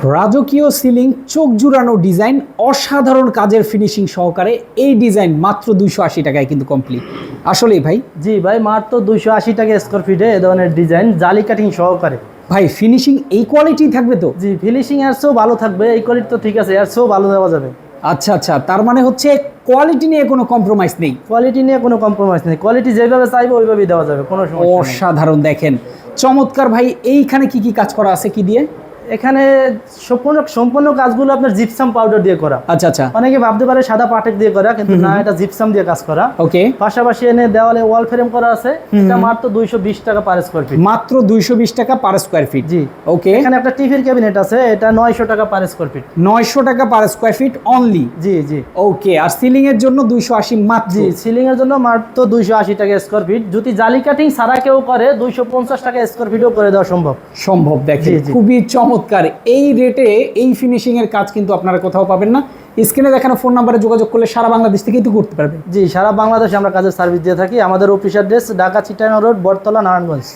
রাজকীয় সিলিং চোখ জুড়ানো ডিজাইন অসাধারণ কাজের ফিনিশিং সহকারে এই ডিজাইন মাত্র 280 টাকায় কিন্তু কমপ্লিট। আসলেই ভাই? জি ভাই, মাত্র 280 টাকা স্কোয়ার ফিটে এ ধরনের ডিজাইন জালি কাটিং সহকারে। ভাই ফিনিশিং এই কোয়ালিটি থাকবে তো? জি, ফিনিশিং এর চেয়েও ভালো থাকবে। এই কোয়ালিটি তো ঠিক আছে, এর চেয়েও ভালো দেওয়া যাবে। আচ্ছা আচ্ছা, তার মানে হচ্ছে কোয়ালিটি নিয়ে কোনো কম্প্রোমাইজ নেই। কোয়ালিটি নিয়ে কোনো কম্প্রোমাইজ নেই, কোয়ালিটি যেভাবে চাইবে ওইভাবেই দেওয়া যাবে, কোনো সমস্যা নেই। অসাধারণ, দেখেন চমৎকার ভাই। এইখানে কি কি কাজ করা আছে, কি দিয়ে? এখানে সম্পূর্ণ কাজগুলো আপনার জিপসাম পাউডার দিয়ে করা। আচ্ছা আচ্ছা, অনেকে ভাবতে পারে সাদা পাটেক দিয়ে করা, কিন্তু না, এটা জিপসাম দিয়ে কাজ করা। ওকে। পাশাপাশি এনে দেওয়ালে ওয়াল ফ্রেম করা আছে। এটা মাত্র 220 টাকা পার স্কোয়ার ফিট। মাত্র 220 টাকা পার স্কোয়ার ফিট। জি, ওকে। এখানে একটা টিভির ক্যাবিনেট আছে, এটা 900 টাকা পার স্কোয়ার ফিট। 900 টাকা পার স্কোয়ার ফিট অনলি? জি জি। ওকে। আর সিলিং এর জন্য 280 মাত্র? জি, সিলিং এর জন্য মাত্র 280 টাকা স্কোয়ার ফিট। যদি জালি কাটিং সারা কেউ করে 250 টাকা স্কোয়ার ফিটও করে দেওয়া সম্ভব। সম্ভব, দেখেন জি, জি। খুবই চমৎকার। এই রেটে এই ফিনিশিং এর কাজ কিন্তু আপনারা কোথাও পাবেন না। স্ক্রিনে দেখানো ফোন নাম্বারে যোগাযোগ করলে সারা বাংলাদেশ থেকেই তো করতে পারবেন। জি, সারা বাংলাদেশে আমরা কাজের সার্ভিস দিয়ে থাকি। আমাদের office address Dhaka Chittagong road, Battala, Narayanganj.